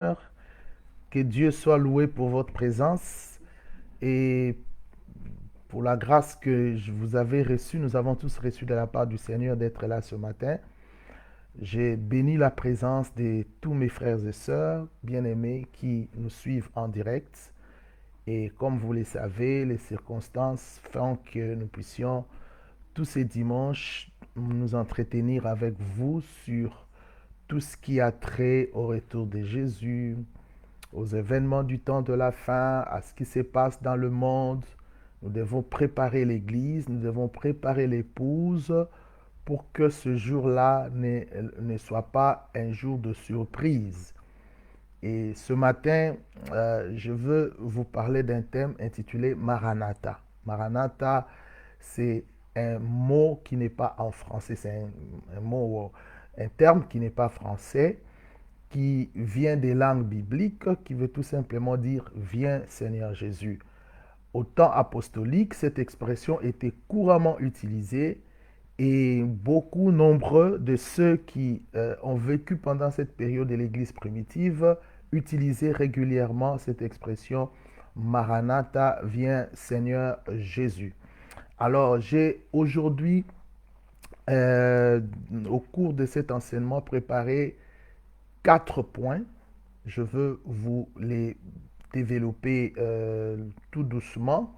Que Dieu soit loué pour votre présence et pour la grâce que vous avez reçue. Nous avons tous reçu de la part du Seigneur d'être là ce matin. J'ai béni la présence de tous mes frères et sœurs bien-aimés qui nous suivent en direct. Et comme vous le savez, les circonstances font que nous puissions tous ces dimanches nous entretenir avec vous sur tout ce qui a trait au retour de Jésus, aux événements du temps de la fin, à ce qui se passe dans le monde. Nous devons préparer l'Église, nous devons préparer l'épouse pour que ce jour-là ne soit pas un jour de surprise. Et ce matin, je veux vous parler d'un thème intitulé Maranatha. Maranatha, c'est un mot qui n'est pas en français, c'est un terme qui n'est pas français, qui vient des langues bibliques, qui veut tout simplement dire viens Seigneur Jésus. Au temps apostolique, cette expression était couramment utilisée et beaucoup, nombreux de ceux qui ont vécu pendant cette période de l'Église primitive utilisaient régulièrement cette expression Maranatha, viens Seigneur Jésus. Alors, j'ai aujourd'hui, euh, au cours de cet enseignement, préparé 4 points. Je veux vous les développer tout doucement.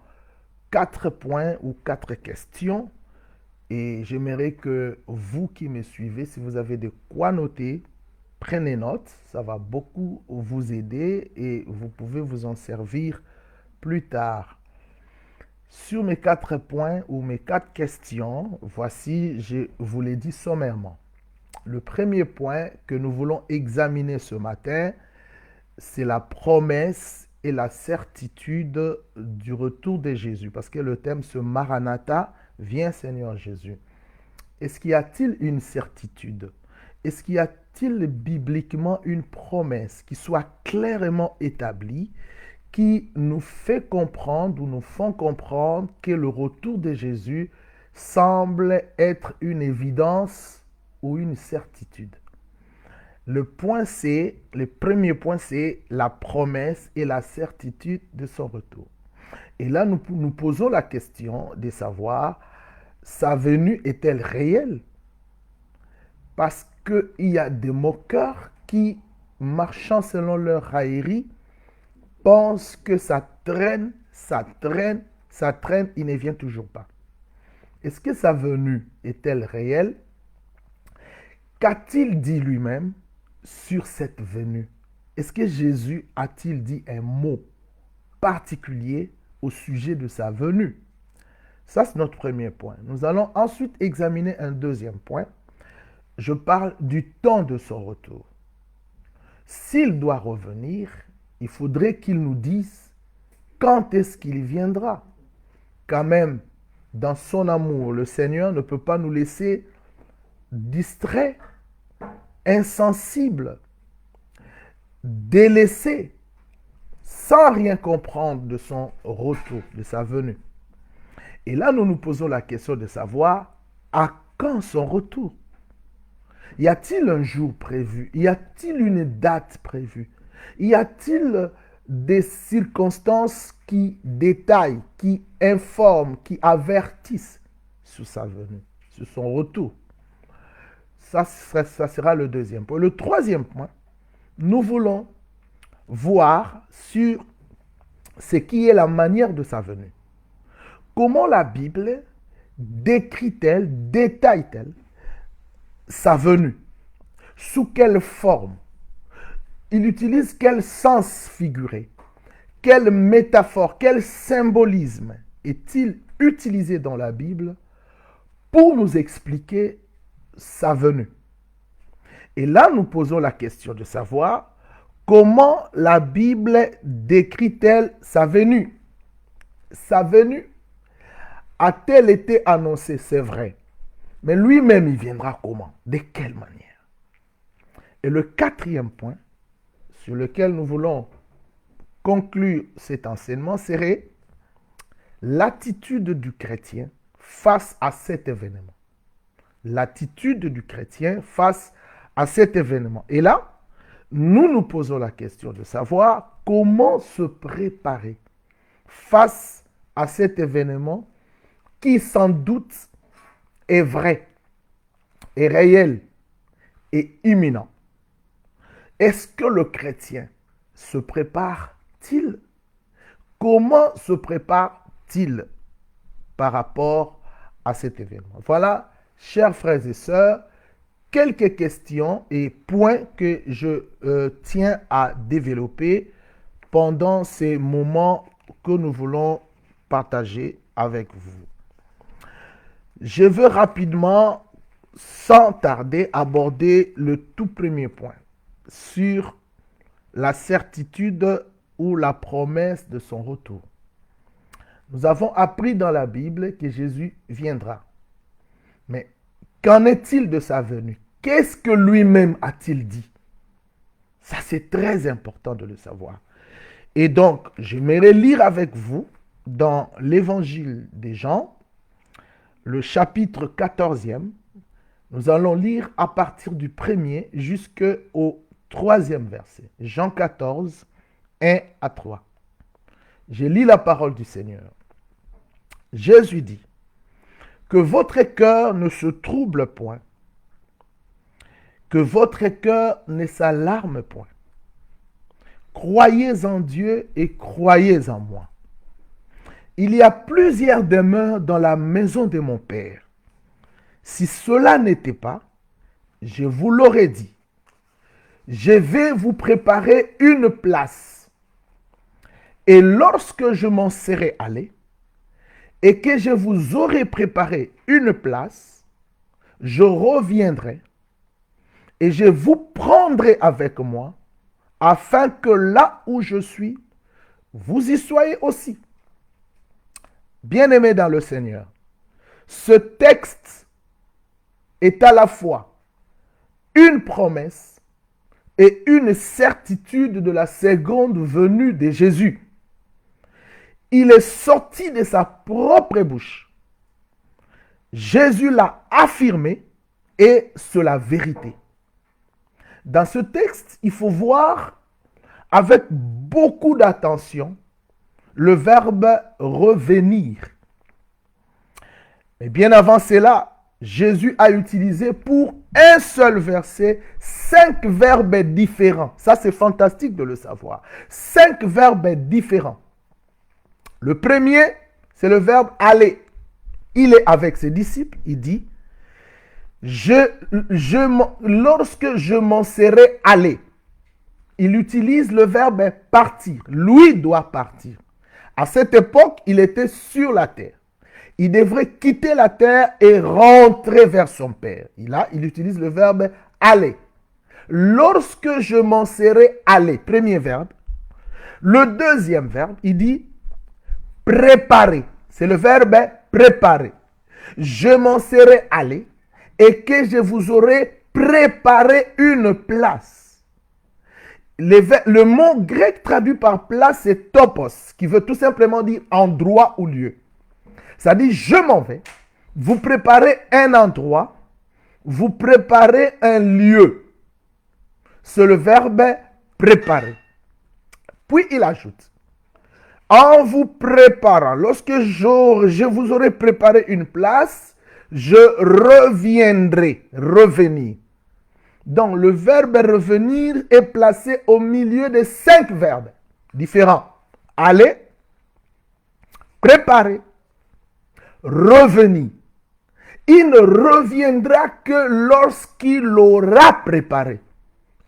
4 points ou 4 questions. Et j'aimerais que vous qui me suivez, si vous avez de quoi noter, prenez note. Ça va beaucoup vous aider et vous pouvez vous en servir plus tard. Sur mes 4 points ou mes 4 questions, voici, je vous l'ai dit sommairement. Le premier point que nous voulons examiner ce matin, c'est la promesse et la certitude du retour de Jésus. Parce que le thème, ce Maranatha, viens Seigneur Jésus. Est-ce qu'il y a-t-il une certitude? Est-ce qu'il y a-t-il bibliquement une promesse qui soit clairement établie, qui nous fait comprendre ou nous font comprendre que le retour de Jésus semble être une évidence ou une certitude? Le premier point, c'est la promesse et la certitude de son retour. Et là, nous nous posons la question de savoir, sa venue est-elle réelle? Parce qu'il y a des moqueurs qui, marchant selon leur raillerie, pensent que ça traîne, ça traîne, ça traîne, il ne vient toujours pas. Est-ce que sa venue est-elle réelle? Qu'a-t-il dit lui-même sur cette venue? Est-ce que Jésus a-t-il dit un mot particulier au sujet de sa venue? Ça, c'est notre premier point. Nous allons ensuite examiner un deuxième point. Je parle du temps de son retour. S'il doit revenir, il faudrait qu'il nous dise quand est-ce qu'il viendra. Quand même, dans son amour, le Seigneur ne peut pas nous laisser distraits, insensibles, délaissés, sans rien comprendre de son retour, de sa venue. Et là, nous nous posons la question de savoir à quand son retour? Y a-t-il un jour prévu? Y a-t-il une date prévue? Y a-t-il des circonstances qui détaillent, qui informent, qui avertissent sur sa venue, sur son retour? Ça sera le deuxième point. Le troisième point, nous voulons voir sur ce qui est la manière de sa venue. Comment la Bible décrit-elle, détaille-t-elle sa venue? Sous quelle forme? Il utilise quel sens figuré? Quelle métaphore, quel symbolisme est-il utilisé dans la Bible pour nous expliquer sa venue? Et là, nous posons la question de savoir comment la Bible décrit-elle sa venue? Sa venue a-t-elle été annoncée? C'est vrai. Mais lui-même, il viendra comment? De quelle manière? Et le quatrième point sur lequel nous voulons conclure cet enseignement serait l'attitude du chrétien face à cet événement. L'attitude du chrétien face à cet événement. Et là, nous nous posons la question de savoir comment se préparer face à cet événement qui sans doute est vrai, est réel et imminent. Est-ce que le chrétien se prépare-t-il? Comment se prépare-t-il par rapport à cet événement? Voilà, chers frères et sœurs, quelques questions et points que je tiens à développer pendant ces moments que nous voulons partager avec vous. Je veux rapidement, sans tarder, aborder le tout premier point sur la certitude ou la promesse de son retour. Nous avons appris dans la Bible que Jésus viendra. Mais qu'en est-il de sa venue? Qu'est-ce que lui-même a-t-il dit? Ça, c'est très important de le savoir. Et donc, j'aimerais lire avec vous dans l'Évangile des Jean, le chapitre 14e. Nous allons lire à partir du 1er jusqu'au 3e verset. Jean 14, 1 à 3. Je lis la parole du Seigneur. Jésus dit, que votre cœur ne se trouble point, que votre cœur ne s'alarme point. Croyez en Dieu et croyez en moi. Il y a plusieurs demeures dans la maison de mon Père. Si cela n'était pas, je vous l'aurais dit. Je vais vous préparer une place. Et lorsque je m'en serai allé, et que je vous aurai préparé une place, je reviendrai et je vous prendrai avec moi, afin que là où je suis, vous y soyez aussi. Bien-aimés dans le Seigneur, ce texte est à la fois une promesse et une certitude de la seconde venue de Jésus. Il est sorti de sa propre bouche. Jésus l'a affirmé et c'est la vérité. Dans ce texte, il faut voir avec beaucoup d'attention le verbe revenir. Mais bien avant cela, Jésus a utilisé pour un seul verset 5 verbes différents. Ça, c'est fantastique de le savoir. 5 verbes différents. Le premier, c'est le verbe aller. Il est avec ses disciples, il dit, lorsque je m'en serai allé, il utilise le verbe partir. Lui doit partir. À cette époque, il était sur la terre. Il devrait quitter la terre et rentrer vers son Père. Il utilise le verbe aller. Lorsque je m'en serai allé, premier verbe. Le deuxième verbe, il dit préparer. C'est le verbe préparer. Je m'en serai allé et que je vous aurai préparé une place. Le mot grec traduit par place, c'est topos, qui veut tout simplement dire endroit ou lieu. Ça dit, je m'en vais, vous préparez un endroit, vous préparez un lieu. C'est le verbe préparer. Puis il ajoute, en vous préparant, lorsque je vous aurai préparé une place, je reviendrai, revenir. Donc le verbe revenir est placé au milieu de 5 verbes différents. Aller, préparer, revenir. Il ne reviendra que lorsqu'il aura préparé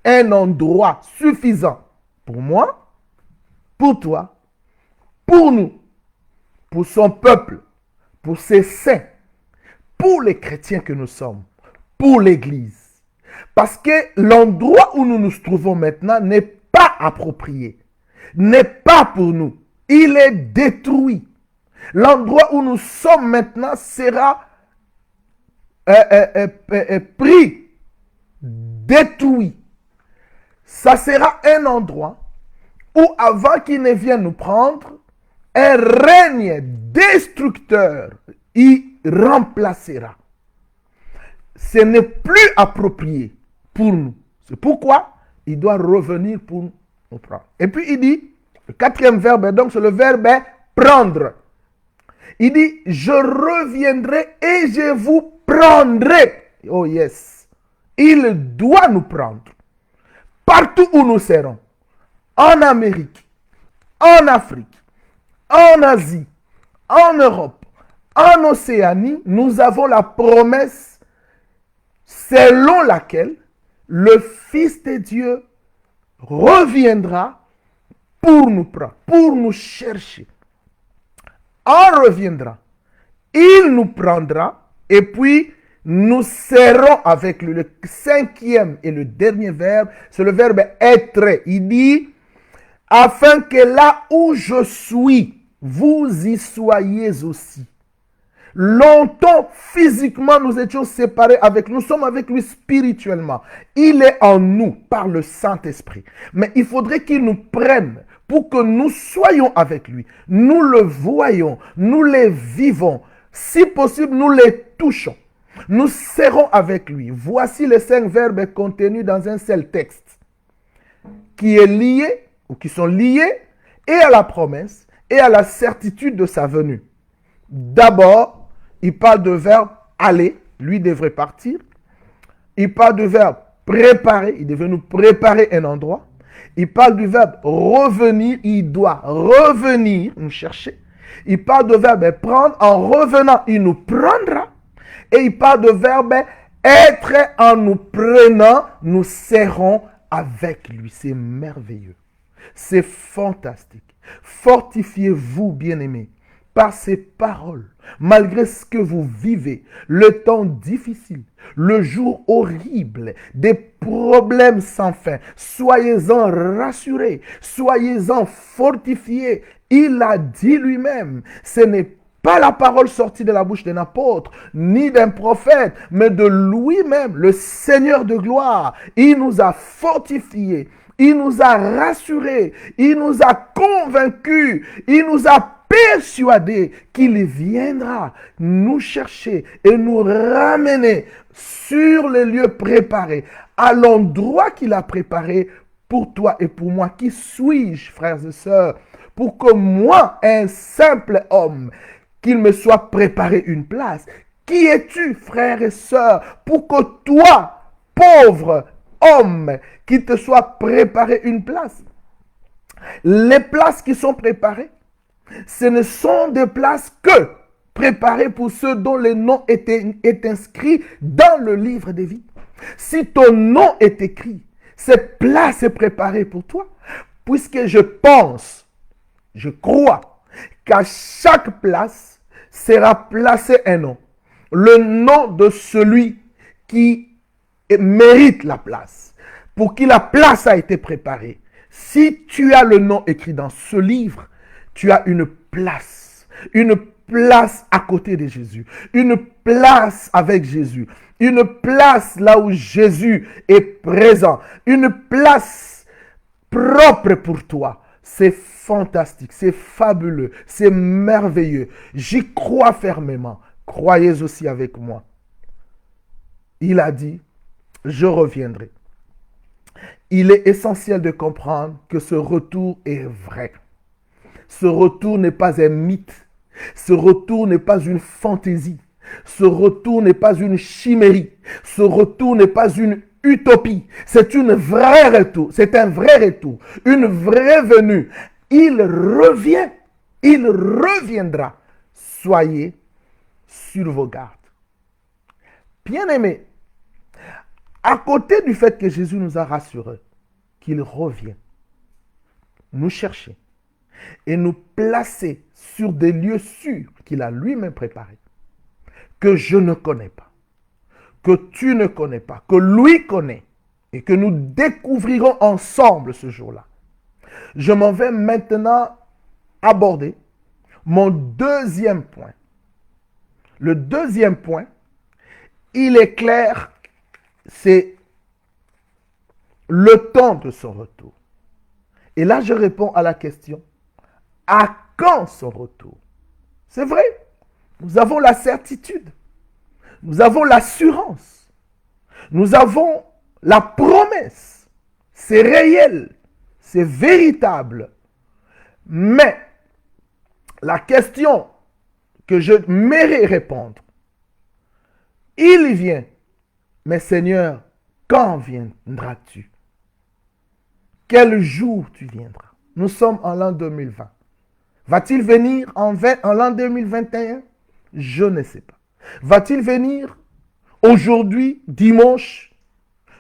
un endroit suffisant pour moi, pour toi, pour nous, pour son peuple, pour ses saints, pour les chrétiens que nous sommes, pour l'Église. Parce que l'endroit où nous nous trouvons maintenant n'est pas approprié, n'est pas pour nous. Il est détruit. L'endroit où nous sommes maintenant sera pris, détruit. Ça sera un endroit où, avant qu'il ne vienne nous prendre, un règne destructeur y remplacera. Ce n'est plus approprié pour nous. C'est pourquoi Il doit revenir pour nous prendre. Et puis il dit, le quatrième verbe, donc c'est le verbe prendre. Il dit, je reviendrai et je vous prendrai. Oh yes. Il doit nous prendre. Partout où nous serons. En Amérique, en Afrique, en Asie, en Europe, en Océanie, nous avons la promesse selon laquelle le Fils de Dieu reviendra pour nous prendre, pour nous chercher. On reviendra, il nous prendra et puis nous serons avec lui. Le cinquième et le dernier verbe, c'est le verbe être. Il dit, afin que là où je suis, vous y soyez aussi. Longtemps, physiquement, nous étions séparés avec lui. Nous sommes avec lui spirituellement. Il est en nous par le Saint-Esprit. Mais il faudrait qu'il nous prenne pour que nous soyons avec lui. Nous le voyons, nous les vivons. Si possible, nous les touchons. Nous serons avec lui. Voici les 5 verbes contenus dans un seul texte qui est lié ou qui sont liés et à la promesse et à la certitude de sa venue. D'abord, il parle de verbe aller, lui devrait partir. Il parle du verbe préparer, il devait nous préparer un endroit. Il parle du verbe revenir, il doit revenir nous chercher. Il parle de verbe prendre, en revenant, il nous prendra. Et il parle de verbe être, en nous prenant, nous serons avec lui. C'est merveilleux. C'est fantastique. Fortifiez-vous, bien-aimés, par ces paroles, malgré ce que vous vivez, le temps difficile, le jour horrible, des problèmes sans fin. Soyez-en rassurés, soyez-en fortifiés. Il a dit lui-même, ce n'est pas la parole sortie de la bouche d'un apôtre, ni d'un prophète, mais de lui-même, le Seigneur de gloire. Il nous a fortifiés, il nous a rassurés, il nous a convaincus, il nous a persuadés qu'il viendra nous chercher et nous ramener sur les lieux préparés, à l'endroit qu'il a préparé pour toi et pour moi. Qui suis-je, frères et sœurs, pour que moi, un simple homme, qu'il me soit préparé une place? Qui es-tu, frères et sœurs, pour que toi, pauvre homme, qu'il te soit préparé une place? Les places qui sont préparées, ce ne sont des places que préparées pour ceux dont le nom est inscrit dans le livre des vies. Si ton nom est écrit, cette place est préparée pour toi, puisque je pense, je crois, qu'à chaque place sera placé un nom. Le nom de celui qui mérite la place, pour qui la place a été préparée. Si tu as le nom écrit dans ce livre, tu as une place à côté de Jésus, une place avec Jésus, une place là où Jésus est présent, une place propre pour toi. C'est fantastique, c'est fabuleux, c'est merveilleux. J'y crois fermement. Croyez aussi avec moi. Il a dit, je reviendrai. Il est essentiel de comprendre que ce retour est vrai. Ce retour n'est pas un mythe. Ce retour n'est pas une fantaisie. Ce retour n'est pas une chimérie. Ce retour n'est pas une utopie. C'est un vrai retour. C'est un vrai retour. Une vraie venue. Il revient. Il reviendra. Soyez sur vos gardes. Bien-aimés, à côté du fait que Jésus nous a rassurés qu'il revient nous chercher et nous placer sur des lieux sûrs qu'il a lui-même préparés, que je ne connais pas, que tu ne connais pas, que lui connaît et que nous découvrirons ensemble ce jour-là. Je m'en vais maintenant aborder mon deuxième point. Le deuxième point, il est clair, c'est le temps de son retour. Et là, je réponds à la question, à quand son retour? C'est vrai, nous avons la certitude, nous avons l'assurance, nous avons la promesse. c'est réel, c'est véritable. Mais la question que je mérite répondre, il vient, mais Seigneur, quand viendras-tu? Quel jour tu viendras? Nous sommes en l'an 2020. Va-t-il venir en l'an 2021? Je ne sais pas. Va-t-il venir aujourd'hui, dimanche?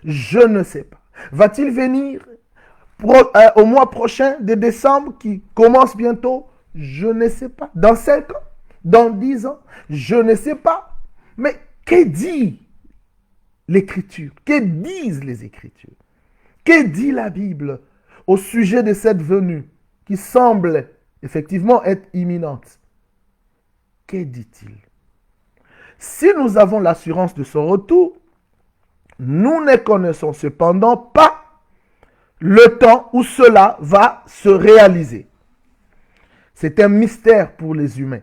Je ne sais pas. Va-t-il venir au mois prochain de décembre qui commence bientôt? Je ne sais pas. Dans 5 ans? Dans 10 ans? Je ne sais pas. Mais que dit l'Écriture? Que disent les Écritures? Que dit la Bible au sujet de cette venue qui semble effectivement être imminente? Que dit-il? Si nous avons l'assurance de son retour, nous ne connaissons cependant pas le temps où cela va se réaliser. C'est un mystère pour les humains.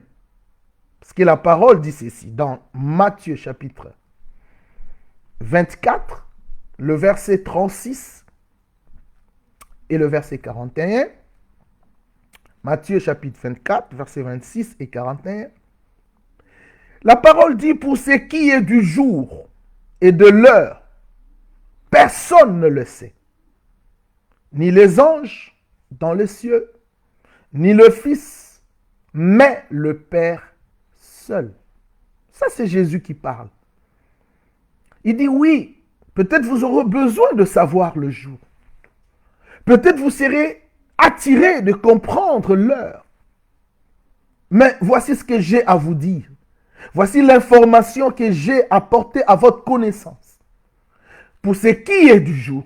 Parce que la parole dit ceci dans Matthieu chapitre 24, le verset 36 et le verset 41. Matthieu chapitre 24, verset 26 et 41. La parole dit, pour ce qui est du jour et de l'heure, personne ne le sait. Ni les anges dans les cieux, ni le Fils, mais le Père seul. Ça, c'est Jésus qui parle. Il dit, oui, peut-être vous aurez besoin de savoir le jour. Peut-être vous serez attiré de comprendre l'heure. Mais voici ce que j'ai à vous dire. Voici l'information que j'ai apportée à votre connaissance. Pour ce qui est du jour,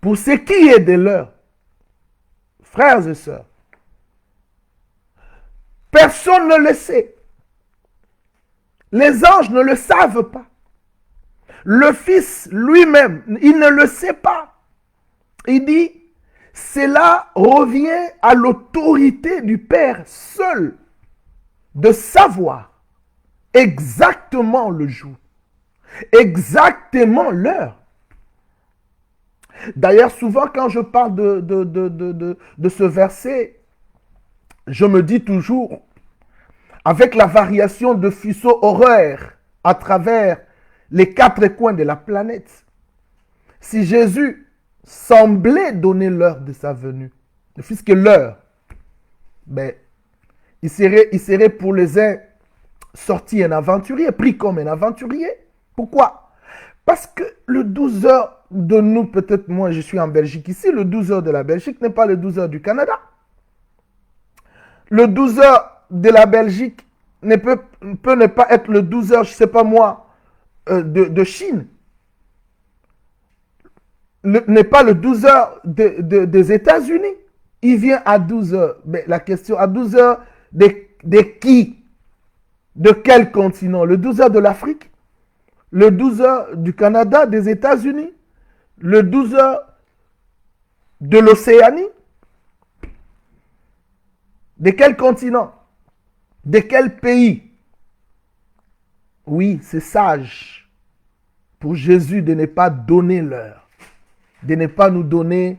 pour ce qui est de l'heure, frères et sœurs, personne ne le sait. Les anges ne le savent pas. Le Fils lui-même, il ne le sait pas. Il dit, cela revient à l'autorité du Père seul de savoir exactement le jour, exactement l'heure. D'ailleurs, souvent quand je parle de ce verset, je me dis toujours, avec la variation de fuseaux horaires à travers les 4 coins de la planète, si Jésus semblait donner l'heure de sa venue, puisque l'heure, il serait pour les uns sorti un aventurier, pris comme un aventurier. Pourquoi? Parce que le 12 heures de nous, peut-être moi je suis en Belgique ici, le 12 heures de la Belgique n'est pas le 12 heures du Canada. Le 12 heures de la Belgique peut ne pas être le 12 heures, je ne sais pas moi, de Chine. N'est pas le 12 heures des États-Unis. Il vient à 12 heures. Mais la question, à 12 heures de qui? De quel continent? Le 12 heures de l'Afrique? Le 12 heures du Canada, des États-Unis? Le 12 heures de l'Océanie? De quel continent? De quel pays? Oui, c'est sage pour Jésus de ne pas donner l'heure, de ne pas nous donner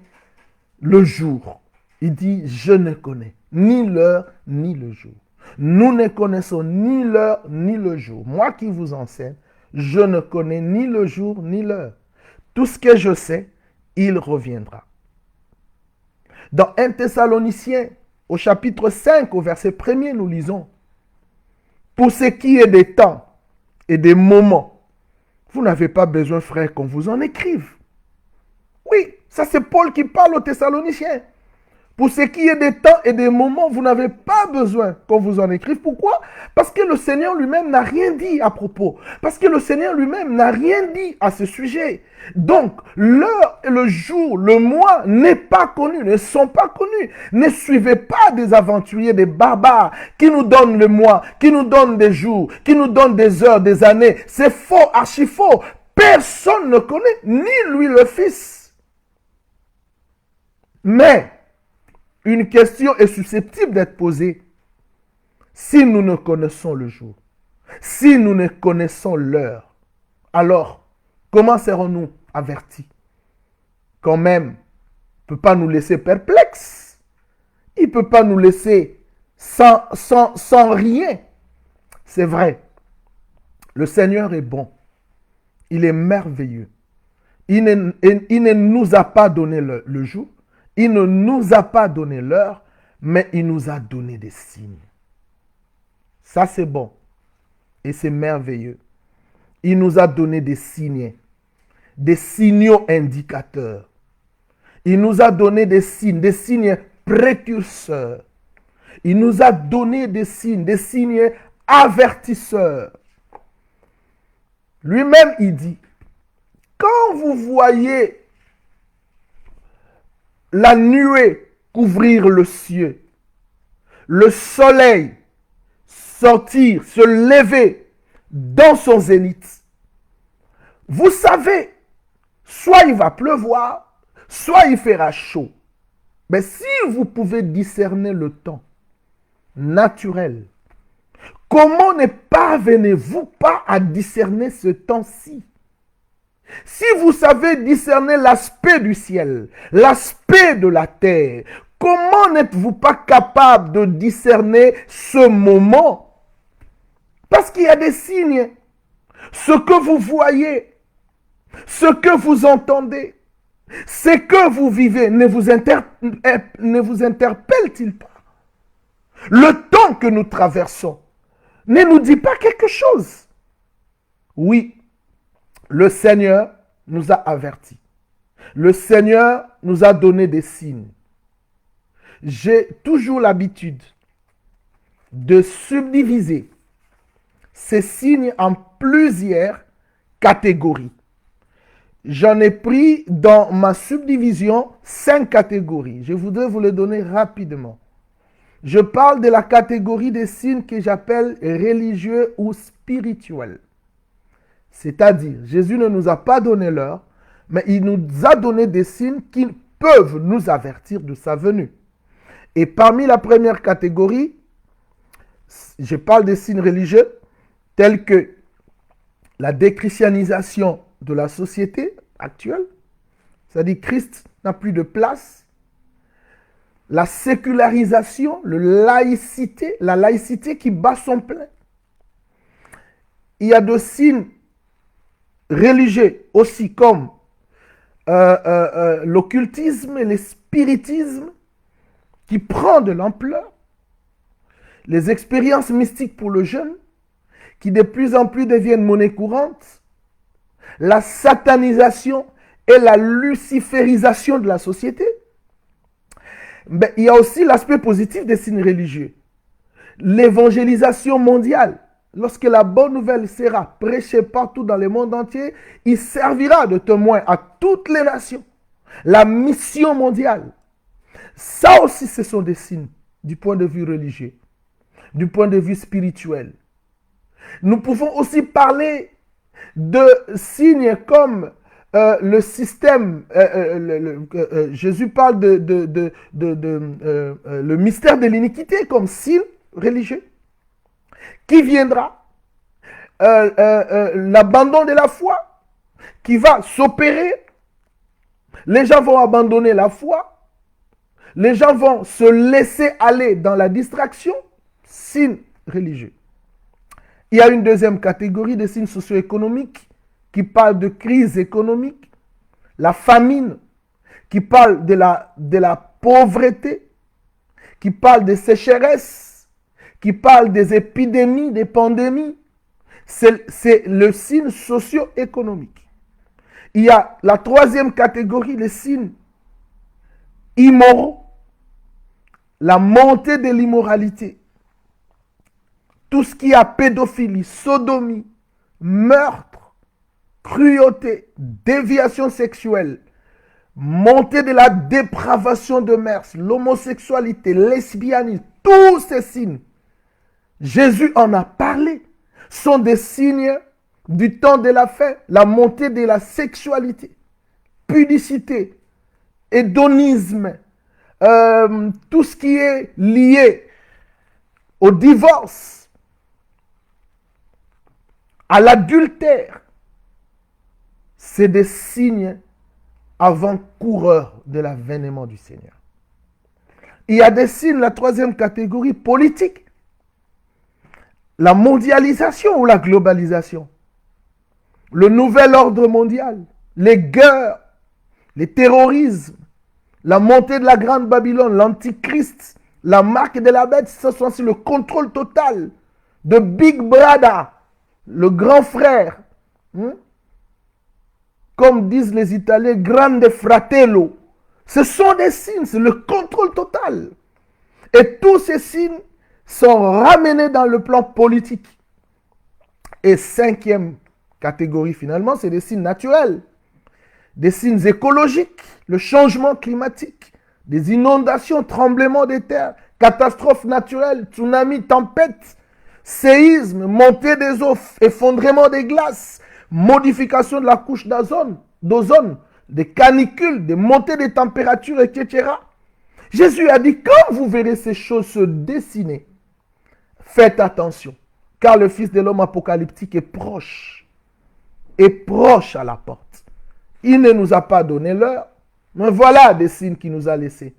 le jour. Il dit, je ne connais ni l'heure ni le jour. Nous ne connaissons ni l'heure ni le jour. Moi qui vous enseigne, je ne connais ni le jour ni l'heure. Tout ce que je sais, il reviendra. Dans 1 Thessaloniciens, au chapitre 5, au verset 1er, nous lisons, pour ce qui est des temps et des moments, vous n'avez pas besoin, frère, qu'on vous en écrive. Oui, ça c'est Paul qui parle aux Thessaloniciens. Pour ce qui est des temps et des moments, vous n'avez pas besoin qu'on vous en écrive. Pourquoi? Parce que le Seigneur lui-même n'a rien dit à propos. Parce que le Seigneur lui-même n'a rien dit à ce sujet. Donc, l'heure et le jour, le mois n'est pas connu, ne sont pas connus. Ne suivez pas des aventuriers, des barbares qui nous donnent le mois, qui nous donnent des jours, qui nous donnent des heures, des années. C'est faux, archi faux. Personne ne connaît, ni lui le Fils. Mais une question est susceptible d'être posée. Si nous ne connaissons le jour, si nous ne connaissons l'heure, alors comment serons-nous avertis? quand même, ne peut pas nous laisser perplexes. Il ne peut pas nous laisser sans rien. C'est vrai. Le Seigneur est bon. Il est merveilleux. Il ne nous a pas donné le jour. Il ne nous a pas donné l'heure, mais il nous a donné des signes. Ça, c'est bon. Et c'est merveilleux. Il nous a donné des signes, des signaux indicateurs. Il nous a donné des signes précurseurs. Il nous a donné des signes avertisseurs. Lui-même, il dit, quand vous voyez la nuée couvrir le ciel, le soleil sortir, se lever dans son zénith, vous savez, soit il va pleuvoir, soit il fera chaud. Mais si vous pouvez discerner le temps naturel, comment ne parvenez-vous pas à discerner ce temps-ci? Si vous savez discerner l'aspect du ciel, l'aspect de la terre, comment n'êtes-vous pas capable de discerner ce moment? Parce qu'il y a des signes. Ce que vous voyez, ce que vous entendez, ce que vous vivez, ne vous interpelle-t-il pas? Le temps que nous traversons ne nous dit pas quelque chose. Oui, le Seigneur nous a avertis. Le Seigneur nous a donné des signes. J'ai toujours l'habitude de subdiviser ces signes en plusieurs catégories. J'en ai pris dans ma subdivision 5 catégories. Je voudrais vous les donner rapidement. Je parle de la catégorie des signes que j'appelle religieux ou spirituels. C'est-à-dire, Jésus ne nous a pas donné l'heure, mais il nous a donné des signes qui peuvent nous avertir de sa venue. Et parmi la première catégorie, je parle des signes religieux tels que la déchristianisation de la société actuelle, c'est-à-dire Christ n'a plus de place, la sécularisation, la laïcité qui bat son plein. Il y a des signes religieux aussi comme l'occultisme et le spiritisme qui prend de l'ampleur, les expériences mystiques pour le jeune qui de plus en plus deviennent monnaie courante, la satanisation et la luciférisation de la société. Mais il y a aussi l'aspect positif des signes religieux. L'évangélisation mondiale. Lorsque la bonne nouvelle sera prêchée partout dans le monde entier, il servira de témoin à toutes les nations. La mission mondiale. Ça aussi, ce sont des signes du point de vue religieux, du point de vue spirituel. Nous pouvons aussi parler de signes comme le système, Jésus parle le mystère de l'iniquité comme signe religieux qui viendra, l'abandon de la foi qui va s'opérer, les gens vont abandonner la foi, les gens vont se laisser aller dans la distraction, signe religieux. Il y a une deuxième catégorie de signes socio-économiques qui parle de crise économique, la famine, qui parle de la pauvreté, qui parle des sécheresses, qui parle des épidémies, des pandémies. C'est le signe socio-économique. Il y a la troisième catégorie, les signes immoraux, la montée de l'immoralité. Tout ce qui a pédophilie, sodomie, meurtre, cruauté, déviation sexuelle, montée de la dépravation de mœurs, l'homosexualité, le lesbianisme, tous ces signes, Jésus en a parlé, sont des signes du temps de la fin, la montée de la sexualité, pudicité, hédonisme, tout ce qui est lié au divorce, à l'adultère. C'est des signes avant-coureurs de l'avènement du Seigneur. Il y a des signes, la troisième catégorie, politique. La mondialisation ou la globalisation. Le nouvel ordre mondial. Les guerres, les terrorismes, la montée de la grande Babylone, l'antichrist, la marque de la bête, ce sont le contrôle total de Big Brother, le grand frère. Comme disent les Italiens, grande fratello. Ce sont des signes, c'est le contrôle total. Et tous ces signes sont ramenés dans le plan politique. Et cinquième catégorie finalement, c'est des signes naturels. Des signes écologiques, le changement climatique, des inondations, tremblements de terre, catastrophes naturelles, tsunamis, tempêtes, séismes, montée des eaux, effondrement des glaces, modification de la couche d'ozone, des canicules, des montées des températures, etc. Jésus a dit, quand vous verrez ces choses se dessiner, faites attention, car le Fils de l'homme apocalyptique est proche à la porte. Il ne nous a pas donné l'heure, mais voilà des signes qu'il nous a laissés.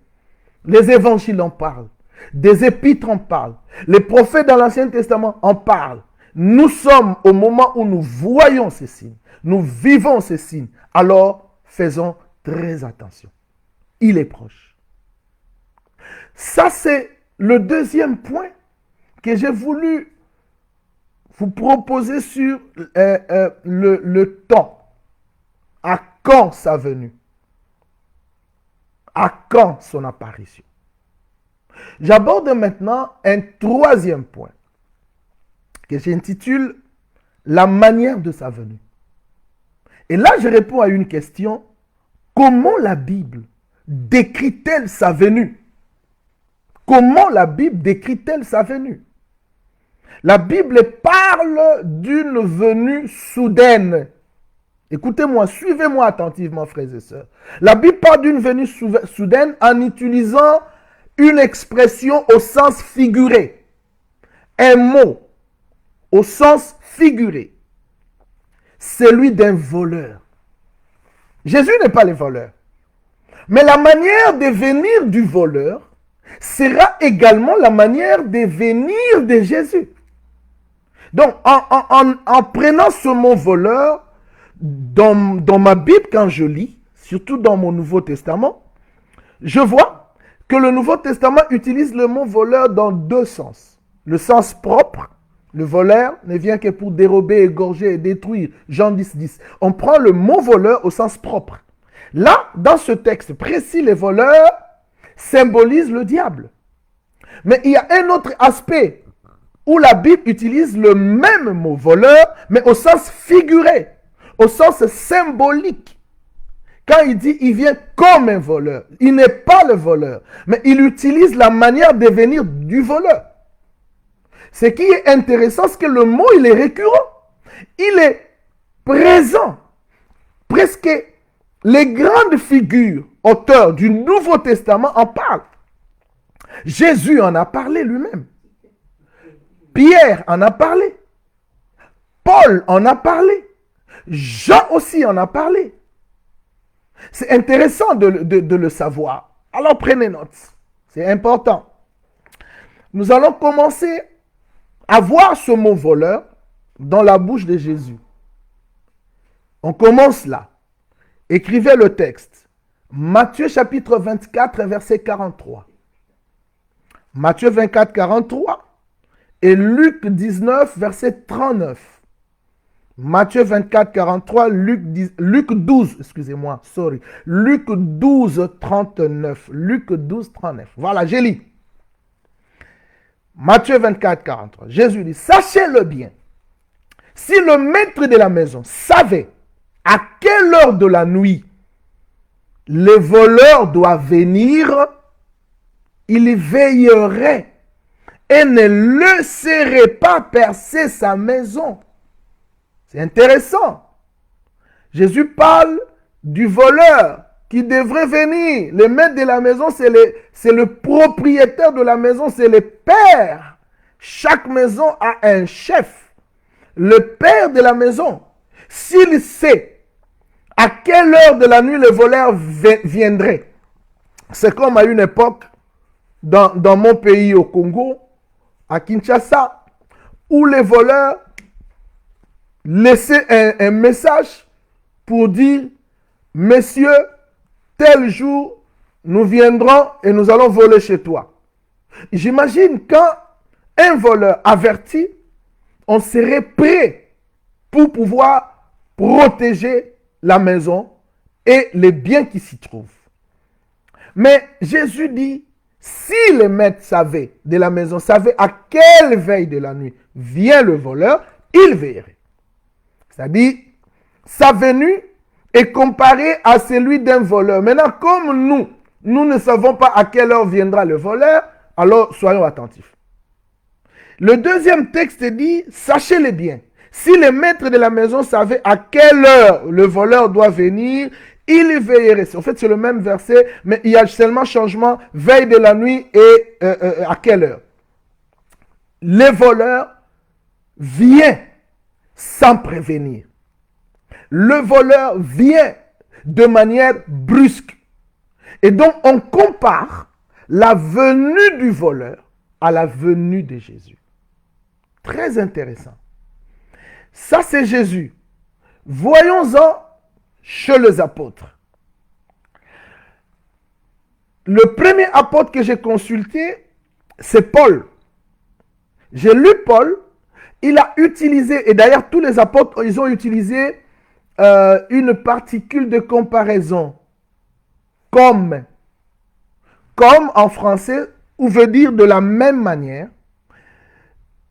Les évangiles en parlent, des épîtres en parlent, les prophètes dans l'Ancien Testament en parlent. Nous sommes au moment où nous voyons ces signes, nous vivons ces signes, alors faisons très attention. Il est proche. Ça, c'est le deuxième point que j'ai voulu vous proposer sur le temps. À quand sa venue? À quand son apparition? J'aborde maintenant un troisième point que j'intitule la manière de sa venue. Et là, je réponds à une question. Comment la Bible décrit-elle sa venue? Comment la Bible décrit-elle sa venue? La Bible parle d'une venue soudaine. Écoutez-moi, suivez-moi attentivement, frères et sœurs. La Bible parle d'une venue soudaine en utilisant une expression au sens figuré. Un mot au sens figuré. Celui d'un voleur. Jésus n'est pas le voleur. Mais la manière de venir du voleur sera également la manière de venir de Jésus. Donc, en prenant ce mot voleur, dans ma Bible, quand je lis, surtout dans mon Nouveau Testament, je vois que le Nouveau Testament utilise le mot voleur dans deux sens. Le sens propre, le voleur ne vient que pour dérober, égorger et détruire. Jean 10, 10. On prend le mot voleur au sens propre. Là, dans ce texte précis, les voleurs symbolisent le diable. Mais il y a un autre aspect où la Bible utilise le même mot voleur, mais au sens figuré, au sens symbolique. Quand il dit il vient comme un voleur, il n'est pas le voleur, mais il utilise la manière de venir du voleur. Ce qui est intéressant, c'est que le mot, il est récurrent. Il est présent. Presque les grandes figures, auteurs du Nouveau Testament en parlent. Jésus en a parlé lui-même. Pierre en a parlé. Paul en a parlé. Jean aussi en a parlé. C'est intéressant de le savoir. Alors prenez note. C'est important. Nous allons commencer à voir ce mot voleur dans la bouche de Jésus. On commence là. Écrivez le texte. Matthieu chapitre 24, verset 43. Matthieu 24, 43. Et Luc 19, verset 39. Matthieu 24, 43, Luc 12, excusez-moi, sorry. Luc 12, 39. Luc 12, 39. Voilà, j'ai lu. Matthieu 24, 43. Jésus dit, sachez-le bien. Si le maître de la maison savait à quelle heure de la nuit le voleur doit venir, il veillerait et ne laisserait pas percer sa maison. C'est intéressant. Jésus parle du voleur qui devrait venir. Le maître de la maison, c'est le propriétaire de la maison, c'est le père. Chaque maison a un chef. Le père de la maison, s'il sait À quelle heure de la nuit le voleur viendrait? C'est comme à une époque, dans mon pays au Congo, à Kinshasa, où les voleurs laissaient un message pour dire, messieurs, tel jour, nous viendrons et nous allons voler chez toi. J'imagine quand un voleur averti, on serait prêt pour pouvoir protéger la maison et les biens qui s'y trouvent. Mais Jésus dit, si les maîtres savaient de la maison, savaient à quelle veille de la nuit vient le voleur, ils veilleraient. C'est-à-dire, sa venue est comparée à celui d'un voleur. Maintenant, comme nous ne savons pas à quelle heure viendra le voleur, alors soyons attentifs. Le deuxième texte dit, sachez-le bien, si les maîtres de la maison savaient à quelle heure le voleur doit venir, ils veilleraient. En fait, c'est le même verset, mais il y a seulement changement, veille de la nuit et à quelle heure. Le voleur vient sans prévenir. Le voleur vient de manière brusque. Et donc, on compare la venue du voleur à la venue de Jésus. Très intéressant. Ça, c'est Jésus. Voyons-en chez les apôtres. Le premier apôtre que j'ai consulté, c'est Paul. J'ai lu Paul. Il a utilisé, et d'ailleurs tous les apôtres, ils ont utilisé une particule de comparaison. Comme. Comme en français, ou veut dire de la même manière.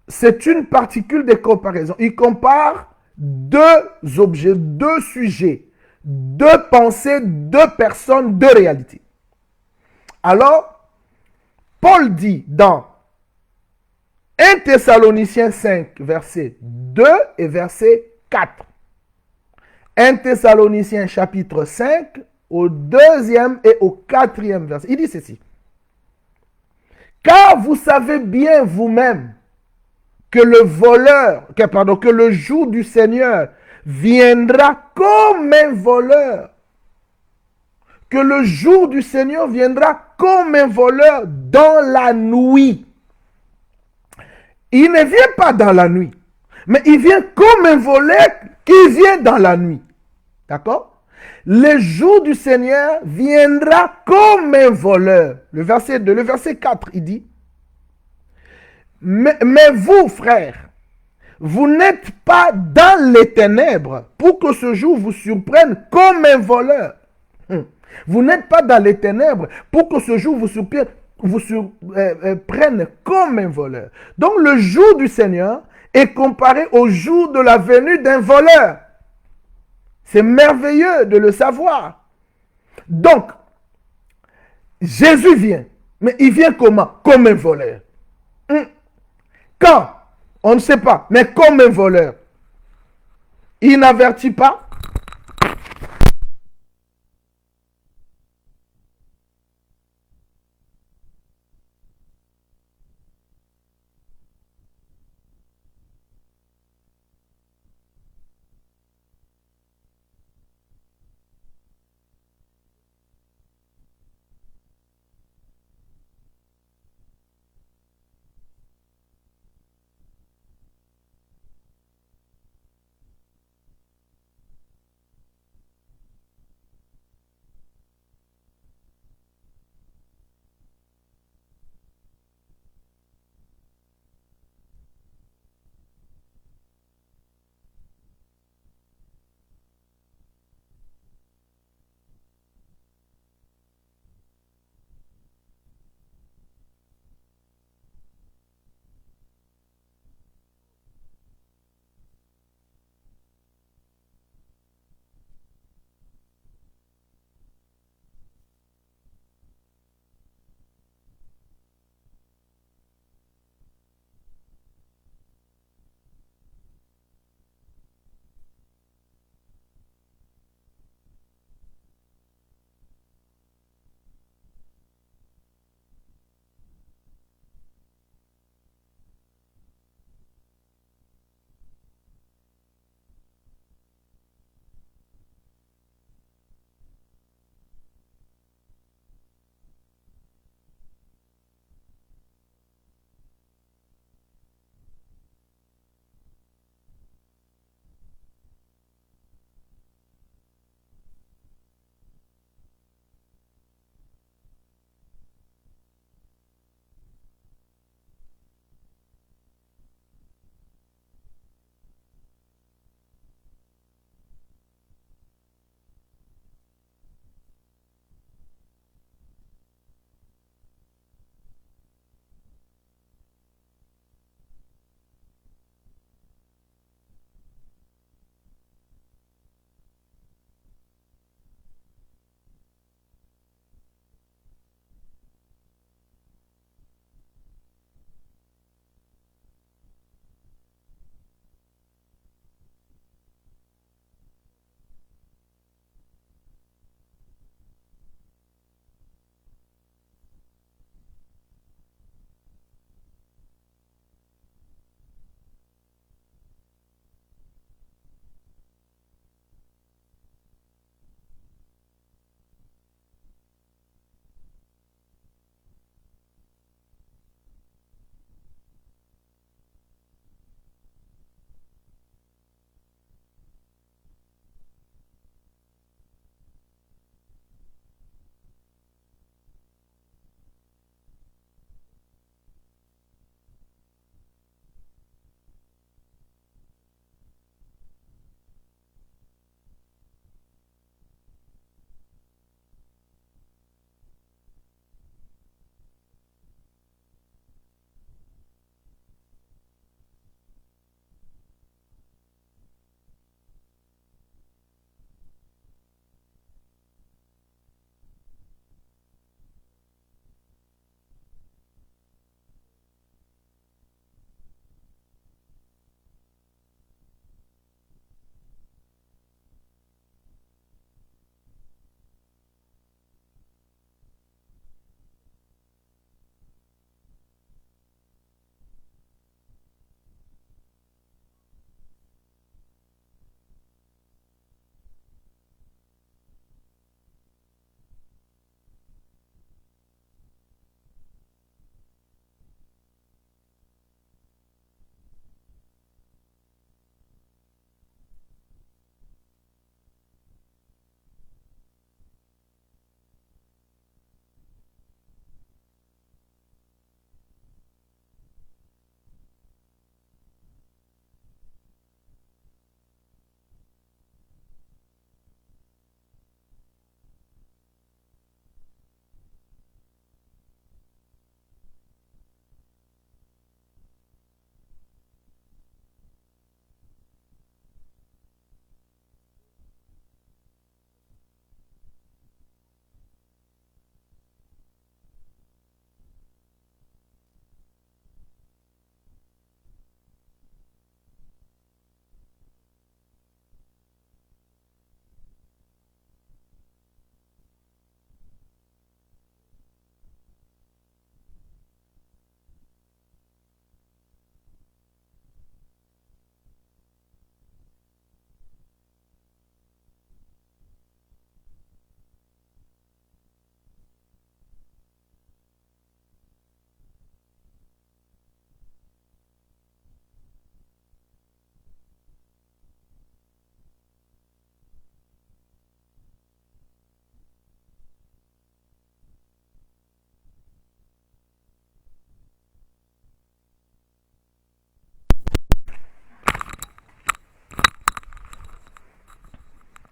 C'est une particule de comparaison. Il compare deux objets, deux sujets, deux pensées, deux personnes, deux réalités. Alors, Paul dit dans 1 Thessaloniciens 5, verset 2 et verset 4. 1 Thessaloniciens chapitre 5, au 2e et au 4e verset. Il dit ceci. Car vous savez bien vous-même que que le jour du Seigneur viendra comme un voleur. Que le jour du Seigneur viendra comme un voleur dans la nuit. Il ne vient pas dans la nuit, mais il vient comme un voleur qui vient dans la nuit. D'accord? Le jour du Seigneur viendra comme un voleur. Le verset 2, le verset 4, il dit, mais vous, frères, vous n'êtes pas dans les ténèbres pour que ce jour vous surprenne comme un voleur. Vous n'êtes pas dans les ténèbres pour que ce jour vous surprenne comme un voleur. Donc le jour du Seigneur est comparé au jour de la venue d'un voleur. C'est merveilleux de le savoir. Donc, Jésus vient. Mais il vient comment? Comme un voleur. Quand? On ne sait pas. Mais comme un voleur. Il n'avertit pas.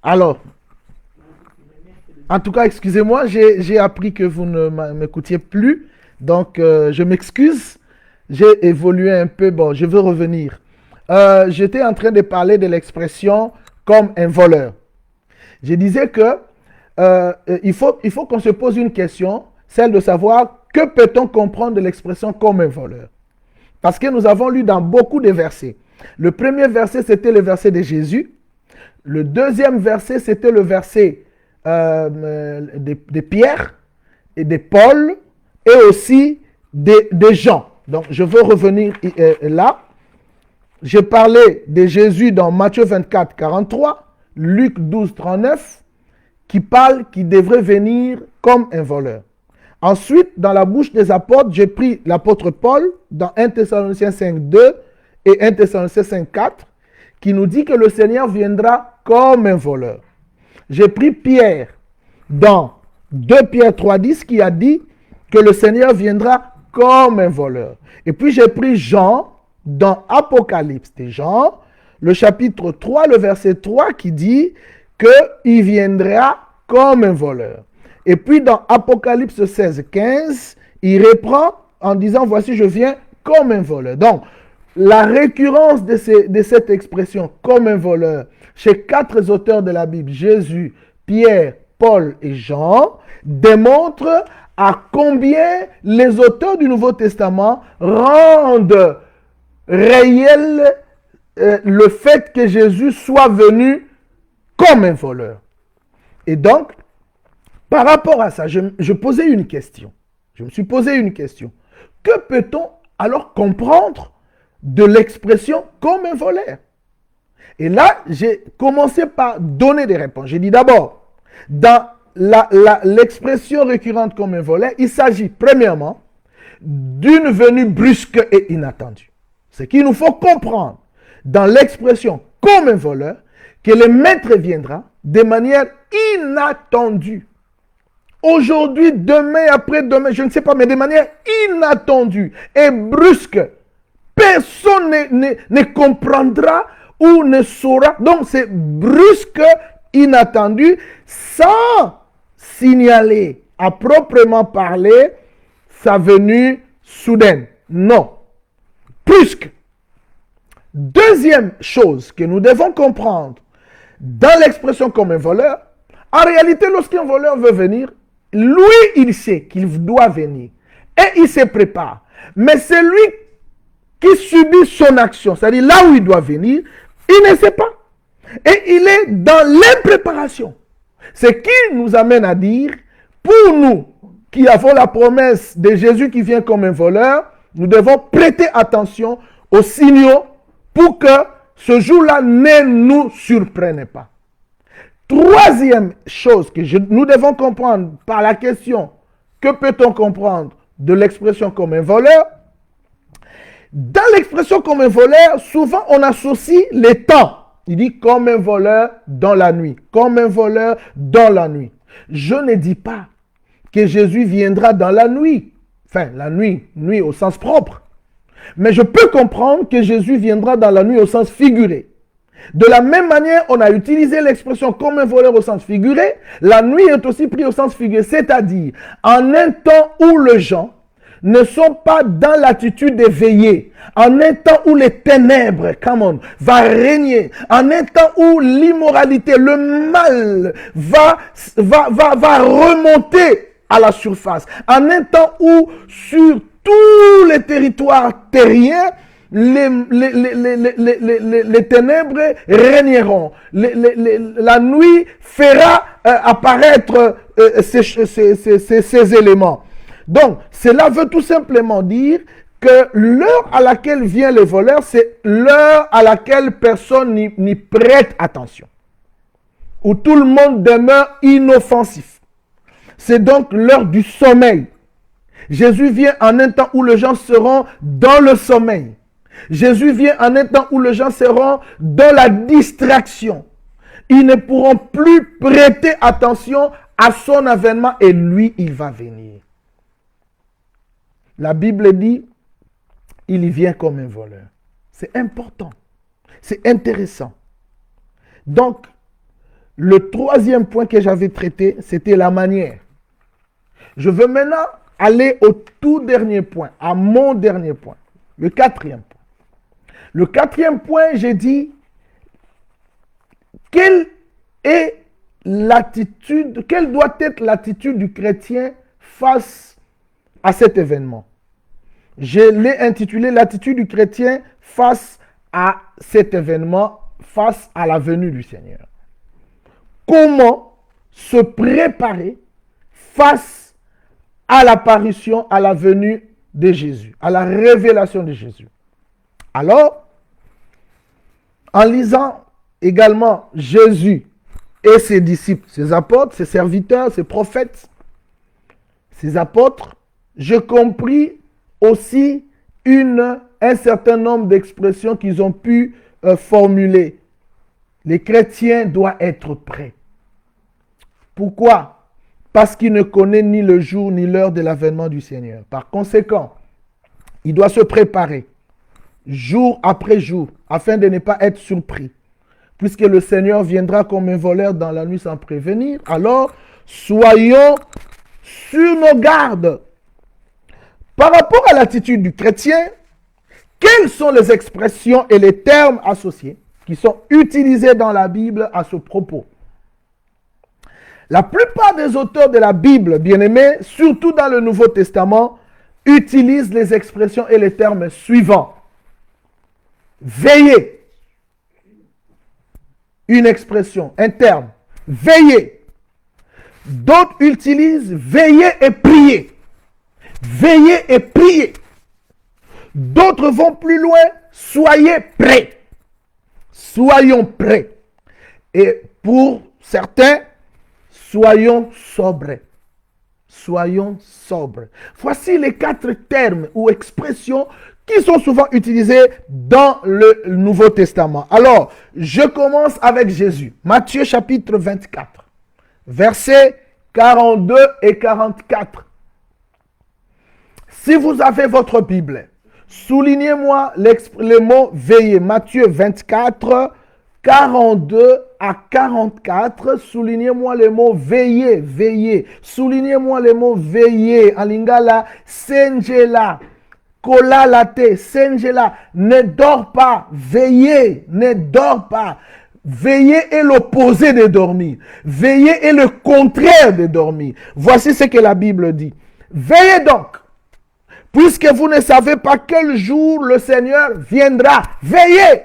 Alors, en tout cas, excusez-moi, j'ai appris que vous ne m'écoutiez plus. Donc, je m'excuse. J'ai évolué un peu. Bon, je veux revenir. J'étais en train de parler de l'expression comme un voleur. Je disais que il faut qu'on se pose une question, celle de savoir que peut-on comprendre de l'expression comme un voleur. Parce que nous avons lu dans beaucoup de versets. Le premier verset, c'était le verset de Jésus. Le deuxième verset, c'était le verset de Pierre et de Paul et aussi de Jean. Donc, je veux revenir là. J'ai parlé de Jésus dans Matthieu 24, 43, Luc 12, 39, qui parle qu'il devrait venir comme un voleur. Ensuite, dans la bouche des apôtres, j'ai pris l'apôtre Paul dans 1 Thessaloniciens 5, 2 et 1 Thessaloniciens 5, 4, qui nous dit que le Seigneur viendra comme un voleur. J'ai pris Pierre dans 2 Pierre 3, 10, qui a dit que le Seigneur viendra comme un voleur. Et puis j'ai pris Jean dans Apocalypse de Jean, le chapitre 3, le verset 3, qui dit qu'il viendra comme un voleur. Et puis dans Apocalypse 16, 15, il reprend en disant, voici je viens comme un voleur. Donc, la récurrence de cette expression comme un voleur chez 4 auteurs de la Bible, Jésus, Pierre, Paul et Jean, démontre à combien les auteurs du Nouveau Testament rendent réel le fait que Jésus soit venu comme un voleur. Et donc, par rapport à ça, je posais une question. Je me suis posé une question. Que peut-on alors comprendre de l'expression comme un voleur? Et là, j'ai commencé par donner des réponses. J'ai dit d'abord, dans l'expression récurrente comme un voleur, il s'agit premièrement d'une venue brusque et inattendue. Ce qu'il nous faut comprendre dans l'expression comme un voleur, que le maître viendra de manière inattendue. Aujourd'hui, demain, après-demain, je ne sais pas, mais de manière inattendue et brusque. Personne ne comprendra ou ne saura. Donc, c'est brusque, inattendu, sans signaler à proprement parler sa venue soudaine. Non. Brusque. Deuxième chose que nous devons comprendre dans l'expression comme un voleur, en réalité, lorsqu'un voleur veut venir, lui, il sait qu'il doit venir et il se prépare. Mais c'est lui qui subit son action, c'est-à-dire là où il doit venir, il ne sait pas. Et il est dans l'impréparation. Ce qui nous amène à dire, pour nous qui avons la promesse de Jésus qui vient comme un voleur, nous devons prêter attention aux signaux pour que ce jour-là ne nous surprenne pas. Troisième chose que nous devons comprendre par la question, que peut-on comprendre de l'expression comme un voleur? Dans l'expression comme un voleur, souvent on associe les temps. Il dit comme un voleur dans la nuit, comme un voleur dans la nuit. Je ne dis pas que Jésus viendra dans la nuit, enfin la nuit, nuit au sens propre. Mais je peux comprendre que Jésus viendra dans la nuit au sens figuré. De la même manière, on a utilisé l'expression comme un voleur au sens figuré. La nuit est aussi prise au sens figuré, c'est-à-dire en un temps où les gens ne sont pas dans l'attitude de veiller, en un temps où les ténèbres, va régner, en un temps où l'immoralité, le mal va remonter à la surface, en un temps où sur tous les territoires terriens, les ténèbres régneront. La nuit fera apparaître ces éléments. Donc, cela veut tout simplement dire que l'heure à laquelle vient le voleur, c'est l'heure à laquelle personne n'y prête attention. Où tout le monde demeure inoffensif. C'est donc l'heure du sommeil. Jésus vient en un temps où les gens seront dans le sommeil. Jésus vient en un temps où les gens seront dans la distraction. Ils ne pourront plus prêter attention à son avènement et lui, il va venir. La Bible dit, il y vient comme un voleur. C'est important. C'est intéressant. Donc, Le troisième point que j'avais traité, c'était la manière. Je veux maintenant aller au tout dernier point, à mon dernier point, le quatrième point. Le quatrième point, j'ai dit, quelle doit être l'attitude du chrétien face à cet événement? Je l'ai intitulé l'attitude du chrétien face à cet événement, face à la venue du Seigneur. Comment se préparer face à l'apparition, à la venue de Jésus, à la révélation de Jésus? Alors, en lisant également Jésus et ses disciples, ses apôtres, ses serviteurs, ses prophètes, ses apôtres, j'ai compris aussi un certain nombre d'expressions qu'ils ont pu formuler. Les chrétiens doivent être prêts. Pourquoi? Parce qu'ils ne connaissent ni le jour ni l'heure de l'avènement du Seigneur. Par conséquent, il doit se préparer jour après jour afin de ne pas être surpris. Puisque le Seigneur viendra comme un voleur dans la nuit sans prévenir, alors soyons sur nos gardes. Par rapport à l'attitude du chrétien, quelles sont les expressions et les termes associés qui sont utilisés dans la Bible à ce propos? La plupart des auteurs de la Bible, bien-aimés, surtout dans le Nouveau Testament, utilisent les expressions et les termes suivants. Veillez. Une expression, un terme. Veillez. D'autres utilisent veillez et priez. Veillez et priez. D'autres vont plus loin. Soyez prêts. Soyons prêts. Et pour certains, soyons sobres. Soyons sobres. Voici les 4 termes ou expressions qui sont souvent utilisés dans le Nouveau Testament. Alors, je commence avec Jésus. Matthieu chapitre 24, versets 42 et 44. Si vous avez votre Bible, soulignez-moi le mot veiller. Matthieu 24, 42 à 44. Soulignez-moi le mot veiller, veiller. Soulignez-moi le mot veiller. En lingala, sengela. Kola late, sengela. Ne dors pas, veillez, ne dors pas. Veiller est l'opposé de dormir. Veiller est le contraire de dormir. Voici ce que la Bible dit. Veillez donc. Puisque vous ne savez pas quel jour le Seigneur viendra. Veillez.